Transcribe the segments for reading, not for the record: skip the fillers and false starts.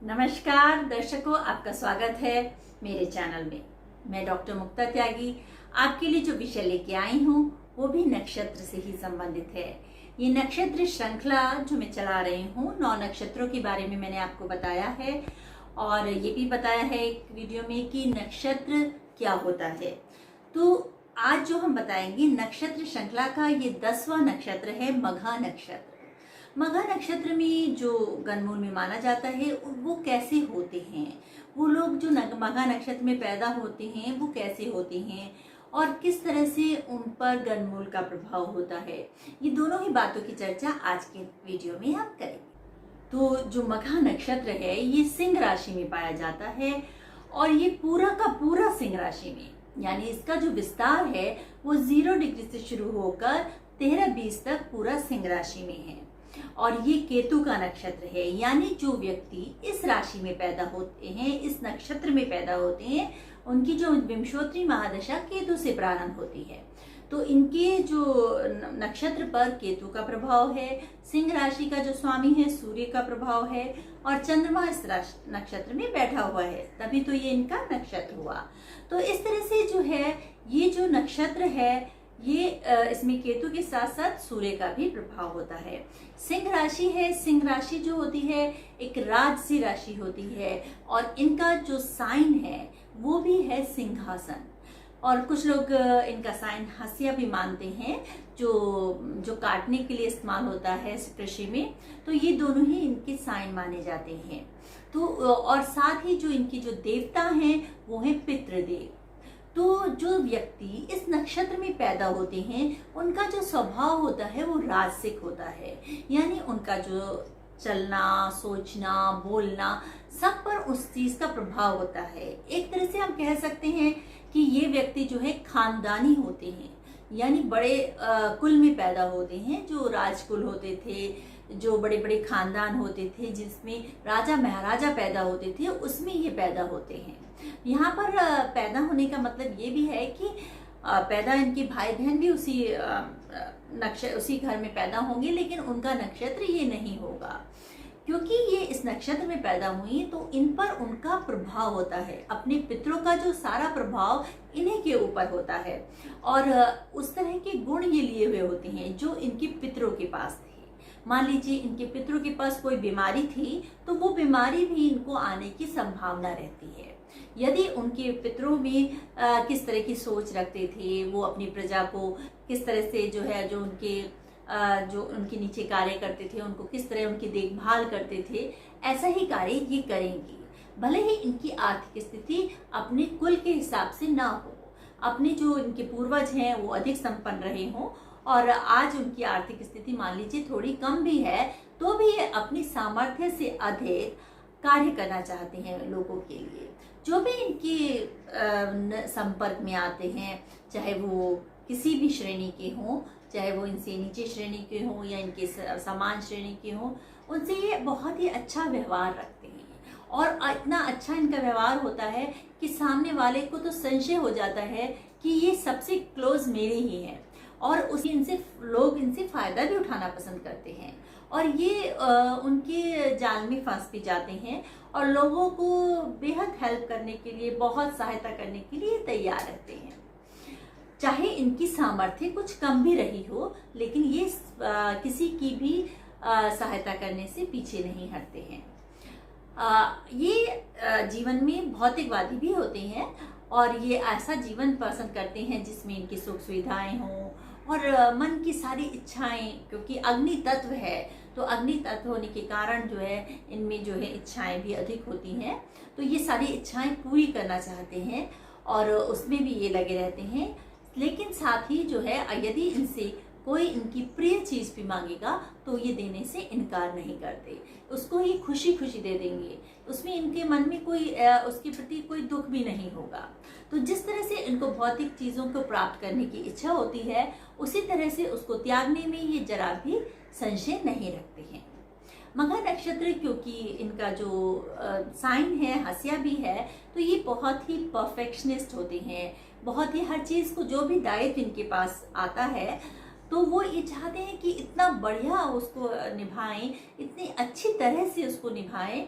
नमस्कार दर्शकों, आपका स्वागत है मेरे चैनल में। मैं डॉक्टर मुक्ता त्यागी आपके लिए जो विषय लेके आई हूँ वो भी नक्षत्र से ही संबंधित है। ये नक्षत्र श्रृंखला जो मैं चला रही हूँ, 9 नक्षत्रों के बारे में मैंने आपको बताया है और ये भी बताया है एक वीडियो में कि नक्षत्र क्या होता है। तो आज जो हम बताएंगे नक्षत्र श्रृंखला का ये 10वां नक्षत्र है मघा नक्षत्र। मघा नक्षत्र में जो गणमूल में माना जाता है वो कैसे होते हैं, वो लोग जो मघा नक्षत्र में पैदा होते हैं वो कैसे होते हैं और किस तरह से उन पर गणमूल का प्रभाव होता है, ये दोनों ही बातों की चर्चा आज के वीडियो में हम करेंगे। तो जो मघा नक्षत्र है ये सिंह राशि में पाया जाता है और ये पूरा का पूरा सिंह राशि में, यानी इसका जो विस्तार है वो 0 डिग्री से शुरू होकर 13-20 तक पूरा सिंह राशि में है। और ये केतु का नक्षत्र है, यानी जो व्यक्ति इस राशि में पैदा होते हैं, इस नक्षत्र में पैदा होते हैं, उनकी जो विंशोत्तरी महादशा केतु से प्रारंभ होती है। तो इनके जो नक्षत्र पर केतु का प्रभाव है, सिंह राशि का जो स्वामी है सूर्य का प्रभाव है और चंद्रमा इस नक्षत्र में बैठा हुआ है, तभी तो ये इनका नक्षत्र हुआ। तो इस तरह से जो है ये जो नक्षत्र है ये इसमें केतु के साथ साथ सूर्य का भी प्रभाव होता है। सिंह राशि है, सिंह राशि जो होती है एक राजसी राशि होती है और इनका जो साइन है वो भी है सिंहासन। और कुछ लोग इनका साइन हंसिया भी मानते हैं जो काटने के लिए इस्तेमाल होता है कृषि में। तो ये दोनों ही इनके साइन माने जाते हैं। तो और साथ ही जो इनकी जो देवता हैं वो है पितृदेव। तो जो व्यक्ति इस नक्षत्र में पैदा होते हैं उनका जो स्वभाव होता है वो राजसिक होता है, यानी उनका जो चलना, सोचना, बोलना सब पर उस चीज का प्रभाव होता है। एक तरह से हम कह सकते हैं कि ये व्यक्ति जो है खानदानी होते हैं, यानी बड़े कुल में पैदा होते हैं। जो राजकुल होते थे, जो बड़े बड़े खानदान होते थे जिसमें राजा महाराजा पैदा होते थे, उसमें ये पैदा होते हैं। यहाँ पर पैदा होने का मतलब ये भी है कि पैदा इनके भाई बहन भी उसी घर में पैदा होंगे, लेकिन उनका नक्षत्र ये नहीं होगा। क्योंकि ये इस नक्षत्र में पैदा हुई तो इन पर उनका प्रभाव होता है, अपने पितरों का जो सारा प्रभाव इन्हीं के ऊपर होता है और उस तरह के गुण ये लिए हुए होते हैं जो इनके पितरों के पास थे। मान लीजिए इनके पितरों के पास कोई बीमारी थी तो वो बीमारी भी इनको आने की संभावना रहती है। यदि उनके पितरों में किस तरह की सोच रखते थे, वो अपनी प्रजा को किस तरह से जो है जो उनके नीचे कार्य करते थे उनको किस तरह उनकी देखभाल करते थे, ऐसा ही कार्य ये करेंगी। भले ही इनकी आर्थिक स्थिति अपने कुल के हिसाब से ना हो, अपने जो इनके पूर्वज हैं वो अधिक संपन्न रहे हों और आज उनकी आर्थिक स्थिति मान लीजिए थोड़ी कम भी है, तो भी ये अपनी सामर्थ्य से अधिक कार्य करना चाहते हैं लोगों के लिए। जो भी इनके संपर्क में आते हैं, चाहे वो किसी भी श्रेणी के हों, चाहे वो इनसे नीचे श्रेणी के हों या इनके समान श्रेणी के हों, उनसे ये बहुत ही अच्छा व्यवहार रखते हैं और इतना अच्छा इनका व्यवहार होता है कि सामने वाले को तो संशय हो जाता है कि ये सबसे क्लोज मेरे ही हैं और लोग इनसे फायदा भी उठाना पसंद करते हैं और ये उनके जाल में फंस भी जाते हैं और लोगों को बेहद हेल्प करने के लिए, बहुत सहायता करने के लिए तैयार रहते हैं। चाहे इनकी सामर्थ्य कुछ कम भी रही हो, लेकिन ये किसी की भी सहायता करने से पीछे नहीं हटते हैं। ये जीवन में भौतिकवादी भी होते हैं और ये ऐसा जीवन पसंद करते हैं जिसमें इनकी सुख सुविधाएं हों और मन की सारी इच्छाएं, क्योंकि अग्नि तत्व है तो अग्नि तत्व होने के कारण जो है इनमें जो है इच्छाएं भी अधिक होती हैं। तो ये सारी इच्छाएं पूरी करना चाहते हैं और उसमें भी ये लगे रहते हैं। लेकिन साथ ही जो है यदि इनसे कोई इनकी प्रिय चीज भी मांगेगा तो ये देने से इनकार नहीं करते, उसको ही खुशी खुशी दे देंगे। उसमें इनके मन में कोई उसके प्रति कोई दुख भी नहीं होगा। तो जिस तरह से इनको भौतिक चीजों को प्राप्त करने की इच्छा होती है, उसी तरह से उसको त्यागने में ये जरा भी संशय नहीं रखते हैं। मघा नक्षत्र क्योंकि इनका जो साइन है हंसिया भी है, तो ये बहुत ही परफेक्शनिस्ट होते हैं। बहुत ही हर चीज को जो भी दायित्व इनके पास आता है तो वो ये चाहते हैं कि इतना बढ़िया उसको निभाएं, इतनी अच्छी तरह से उसको निभाएं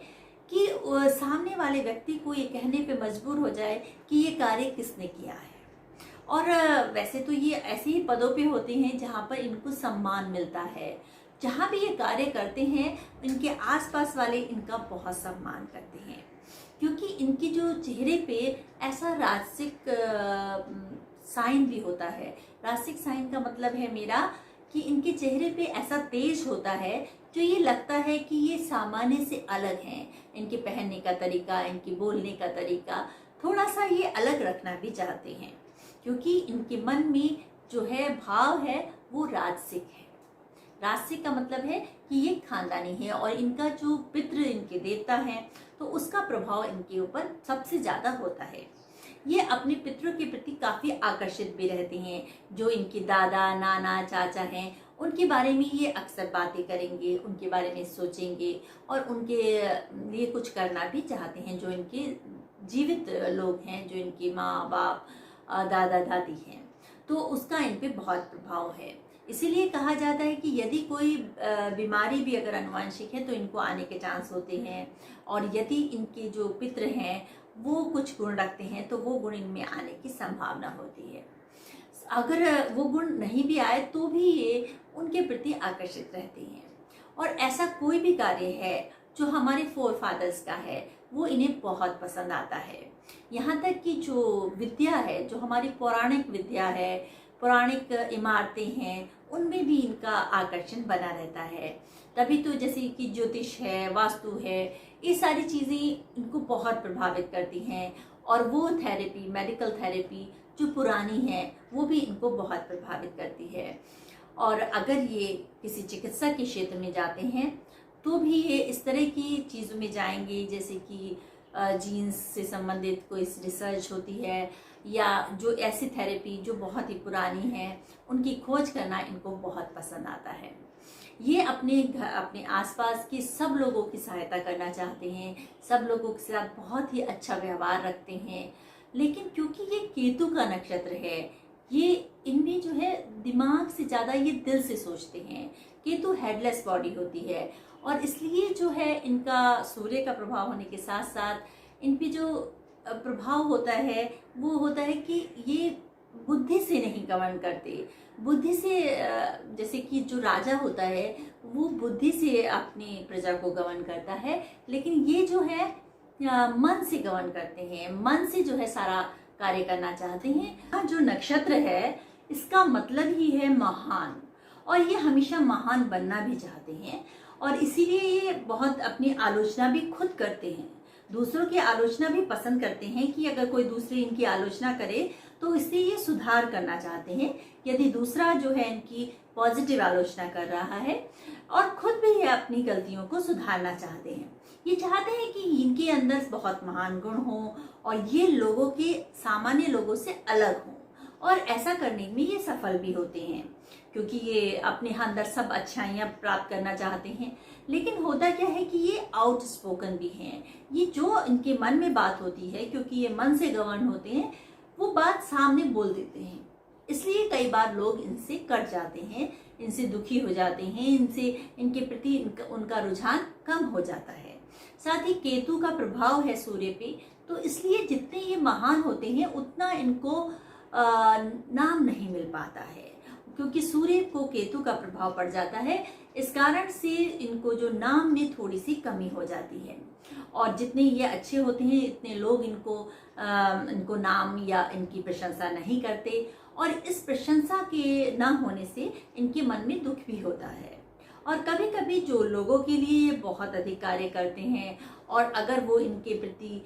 कि सामने वाले व्यक्ति को ये कहने पे मजबूर हो जाए कि ये कार्य किसने किया है। और वैसे तो ये ऐसे ही पदों पे होते हैं जहाँ पर इनको सम्मान मिलता है, जहाँ भी ये कार्य करते हैं इनके आसपास वाले इनका बहुत सम्मान करते हैं, क्योंकि इनकी जो चेहरे पे ऐसा राजसिक साइन भी होता है। राजसिक साइन का मतलब है मेरा कि इनके चेहरे पे ऐसा तेज होता है जो ये लगता है कि ये सामान्य से अलग हैं। इनके पहनने का तरीका, इनके बोलने का तरीका थोड़ा सा ये अलग रखना भी चाहते हैं, क्योंकि इनके मन में जो है भाव है वो राजसिक है। राजसिक का मतलब है कि ये खानदानी है और इनका जो पितृ इनके देवता हैं तो उसका प्रभाव इनके ऊपर सबसे ज्यादा होता है। ये अपने पितरों के प्रति काफी आकर्षित भी रहते हैं। जो इनके दादा, नाना, चाचा हैं उनके बारे में ये अक्सर बातें करेंगे, उनके बारे में सोचेंगे और उनके लिए कुछ करना भी चाहते हैं। जो इनके जीवित लोग हैं, जो इनके माँ बाप, दादा दादी हैं, तो उसका इन पे बहुत प्रभाव है। इसीलिए कहा जाता है कि यदि कोई बीमारी भी अगर आनुवंशिक है तो इनको आने के चांस होते हैं, और यदि इनके जो पितृ हैं वो कुछ गुण रखते हैं तो वो गुण इनमें आने की संभावना होती है। अगर वो गुण नहीं भी आए तो भी ये उनके प्रति आकर्षित रहते हैं। और ऐसा कोई भी कार्य है जो हमारे फोर फादर्स का है वो इन्हें बहुत पसंद आता है। यहाँ तक कि जो विद्या है, जो हमारी पौराणिक विद्या है, पौराणिक इमारतें हैं, उनमें भी इनका आकर्षण बना रहता है। तभी तो जैसे कि ज्योतिष है, वास्तु है, ये सारी चीज़ें इनको बहुत प्रभावित करती हैं। और वो थेरेपी, मेडिकल थेरेपी जो पुरानी है वो भी इनको बहुत प्रभावित करती है। और अगर ये किसी चिकित्सा के क्षेत्र में जाते हैं तो भी ये इस तरह की चीज़ों में जाएंगे, जैसे कि जीन्स से संबंधित कोई रिसर्च होती है, या जो ऐसी थेरेपी जो बहुत ही पुरानी है उनकी खोज करना इनको बहुत पसंद आता है। ये अपने आसपास के सब लोगों की सहायता करना चाहते हैं, सब लोगों के साथ बहुत ही अच्छा व्यवहार रखते हैं। लेकिन क्योंकि ये केतु का नक्षत्र है, ये इनमें जो है दिमाग से ज़्यादा ये दिल से सोचते हैं। केतु हेडलेस बॉडी होती है और इसलिए जो है इनका सूर्य का प्रभाव होने के साथ साथ इन पे जो प्रभाव होता है वो होता है कि ये बुद्धि से नहीं गवर्न करते। बुद्धि से, जैसे कि जो राजा होता है वो बुद्धि से अपनी प्रजा को गवर्न करता है, लेकिन ये जो है मन से गवर्न करते हैं, मन से जो है सारा कार्य करना चाहते हैं। जो नक्षत्र है इसका मतलब ही है महान, और ये हमेशा महान बनना भी चाहते हैं, और इसीलिए ये बहुत अपनी आलोचना भी खुद करते हैं। दूसरों की आलोचना भी पसंद करते हैं कि अगर कोई दूसरे इनकी आलोचना करे तो इससे ये सुधार करना चाहते हैं। यदि दूसरा जो है इनकी पॉजिटिव आलोचना कर रहा है, और खुद भी ये अपनी गलतियों को सुधारना चाहते हैं। ये चाहते हैं कि इनके अंदर बहुत महान गुण हो और ये लोगों के, सामान्य लोगों से अलग हो, और ऐसा करने में ये सफल भी होते हैं, क्योंकि ये अपने अंदर सब अच्छाइयाँ प्राप्त करना चाहते हैं। लेकिन होता क्या है कि ये आउटस्पोकन भी हैं। ये जो इनके मन में बात होती है, क्योंकि ये मन से गवर्न होते हैं, वो बात सामने बोल देते हैं। इसलिए कई बार लोग इनसे कट जाते हैं, इनसे दुखी हो जाते हैं, इनके प्रति उनका रुझान कम हो जाता है। साथ ही केतु का प्रभाव है सूर्य पे, तो इसलिए जितने ये महान होते हैं उतना इनको नाम नहीं मिल पाता है, क्योंकि सूर्य को केतु का प्रभाव पड़ जाता है। इस कारण से इनको जो नाम में थोड़ी सी कमी हो जाती है, और जितने ये अच्छे होते हैं इतने लोग इनको नाम या इनकी प्रशंसा नहीं करते, और इस प्रशंसा के ना होने से इनके मन में दुख भी होता है। और कभी कभी जो लोगों के लिए बहुत अधिक कार्य करते हैं, और अगर वो इनके प्रति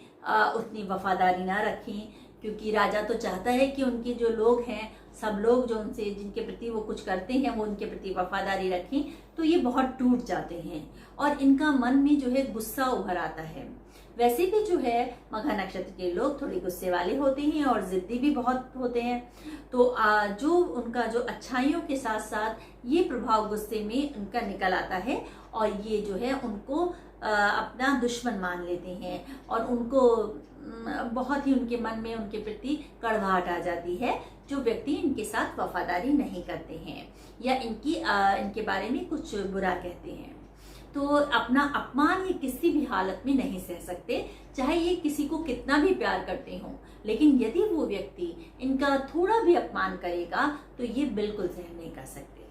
उतनी वफादारी ना रखें, क्योंकि राजा तो चाहता है कि उनके जो लोग हैं, सब लोग जो उनसे, जिनके प्रति वो कुछ करते हैं, वो उनके प्रति वफादारी रखें, तो ये बहुत टूट जाते हैं और इनका मन में जो है गुस्सा उभर आता है। वैसे भी जो है मघा नक्षत्र के लोग थोड़े गुस्से वाले होते हैं और जिद्दी भी बहुत होते हैं, तो जो उनका जो अच्छाइयों के साथ साथ ये प्रभाव गुस्से में उनका निकल आता है, और ये जो है उनको अपना दुश्मन मान लेते हैं, और उनको बहुत ही उनके मन में उनके प्रति कड़वाहट आ जाती है, जो व्यक्ति इनके साथ वफादारी नहीं करते हैं या इनके बारे में कुछ बुरा कहते हैं। तो अपना अपमान ये किसी भी हालत में नहीं सह सकते, चाहे ये किसी को कितना भी प्यार करते हों। लेकिन यदि वो व्यक्ति इनका थोड़ा भी अपमान करेगा तो ये बिल्कुल सहन नहीं कर सकते।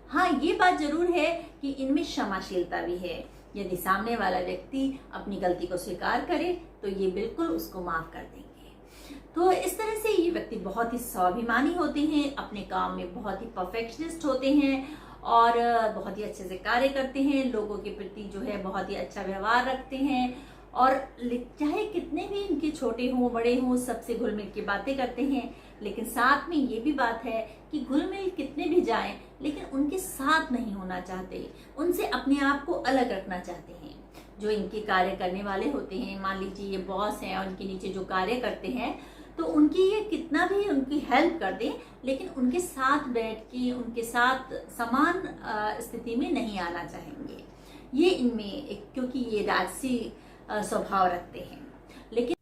हाँ, ये बात जरूर है कि इनमें क्षमाशीलता भी है। यदि सामने वाला व्यक्ति अपनी गलती को स्वीकार करे तो ये बिल्कुल उसको माफ कर देंगे। तो इस तरह से ये व्यक्ति बहुत ही स्वाभिमानी होते हैं, अपने काम में बहुत ही परफेक्शनिस्ट होते हैं और बहुत ही अच्छे से कार्य करते हैं, लोगों के प्रति जो है बहुत ही अच्छा व्यवहार रखते हैं और चाहे कितने भी इनके छोटे हों बड़े हों सबसे घुल मिल के बातें करते हैं। लेकिन साथ में ये भी बात है कि घुल मिल कितने भी जाएं लेकिन उनके साथ नहीं होना चाहते, उनसे अपने आप को अलग रखना चाहते हैं। जो इनके कार्य करने वाले होते हैं, मान लीजिए ये बॉस हैं और उनके नीचे जो कार्य करते हैं, तो उनकी ये कितना भी उनकी हेल्प कर दें लेकिन उनके साथ बैठ के उनके साथ समान स्थिति में नहीं आना चाहेंगे। ये इनमें एक, क्योंकि ये राजसी स्वभाव रखते हैं। लेकिन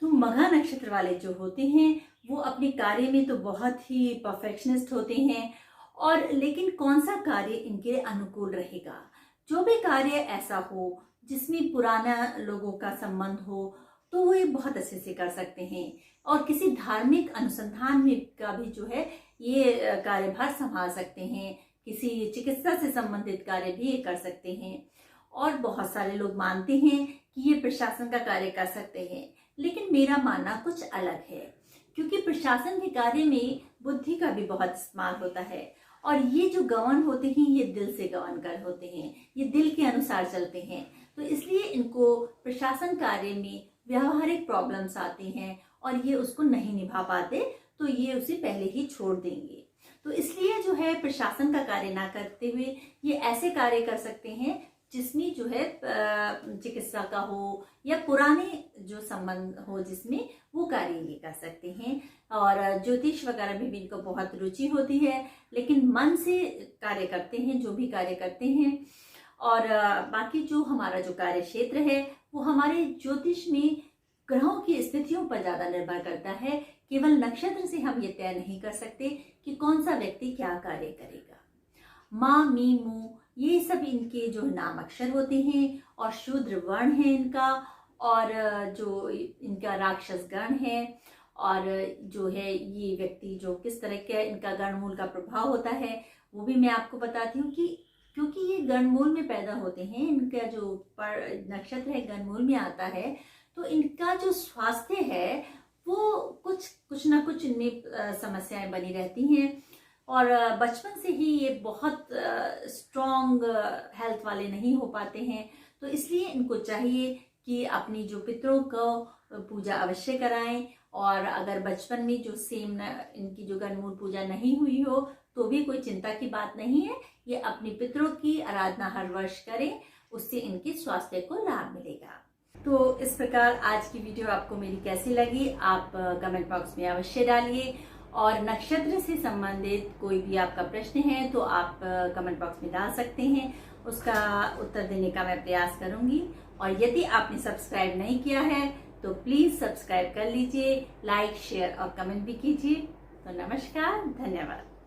तो मघा नक्षत्र वाले जो होते हैं वो अपने कार्य में तो बहुत ही परफेक्शनिस्ट होते हैं और लेकिन कौन सा कार्य इनके लिए अनुकूल रहेगा। जो भी कार्य ऐसा हो जिसमें पुराना लोगों का संबंध हो तो वो ये बहुत अच्छे से कर सकते हैं और किसी धार्मिक अनुसंधान में का भी जो है ये कार्यभार संभाल सकते हैं। किसी चिकित्सा से संबंधित कार्य भी ये कर सकते हैं और बहुत सारे लोग मानते हैं कि ये प्रशासन का कार्य कर सकते हैं। लेकिन मेरा मानना कुछ अलग है, क्योंकि प्रशासन के कार्य में बुद्धि का भी बहुत इस्तेमाल होता है और ये जो गवर्न होते हैं ये दिल से गवर्न कर होते हैं, ये दिल के अनुसार चलते हैं। तो इसलिए इनको प्रशासन कार्य में व्यावहारिक प्रॉब्लम्स आती हैं और ये उसको नहीं निभा पाते तो ये उसे पहले ही छोड़ देंगे। तो इसलिए जो है प्रशासन का कार्य ना करते हुए ये ऐसे कार्य कर सकते हैं जिसमें जो है चिकित्सा का हो या पुराने जो संबंध हो जिसमें वो कार्य ये कर सकते हैं। और ज्योतिष वगैरह में भी इनको बहुत रुचि होती है, लेकिन मन से कार्य करते हैं जो भी कार्य करते हैं। और बाकी जो हमारा जो कार्य क्षेत्र है वो हमारे ज्योतिष में ग्रहों की स्थितियों पर ज्यादा निर्भर करता है। केवल नक्षत्र से हम ये तय नहीं कर सकते कि कौन सा व्यक्ति क्या कार्य करेगा। माँ, मी, मू ये सब इनके जो नाम अक्षर होते हैं और शूद्र वर्ण है इनका, और जो इनका राक्षस गण है, और जो है ये व्यक्ति जो किस तरह का इनका गणमूल का प्रभाव होता है वो भी मैं आपको बताती हूँ। कि क्योंकि ये गणमूल में पैदा होते हैं, इनका जो नक्षत्र है गणमूल में आता है, तो इनका जो स्वास्थ्य है वो कुछ ना कुछ इनमें समस्याएं बनी रहती हैं और बचपन से ही ये बहुत स्ट्रॉन्ग हेल्थ वाले नहीं हो पाते हैं। तो इसलिए इनको चाहिए कि अपनी जो पितरों को पूजा अवश्य कराएं, और अगर बचपन में जो इनकी जो गणमूल पूजा नहीं हुई हो तो भी कोई चिंता की बात नहीं है। ये अपने पितरों की आराधना हर वर्ष करें, उससे इनके स्वास्थ्य को लाभ मिलेगा। तो इस प्रकार आज की वीडियो आपको मेरी कैसी लगी आप कमेंट बॉक्स में अवश्य डालिए, और नक्षत्र से संबंधित कोई भी आपका प्रश्न है तो आप कमेंट बॉक्स में डाल सकते हैं, उसका उत्तर देने का मैं प्रयास करूंगी। और यदि आपने सब्सक्राइब नहीं किया है तो प्लीज सब्सक्राइब कर लीजिए, लाइक, शेयर और कमेंट भी कीजिए। तो नमस्कार, धन्यवाद।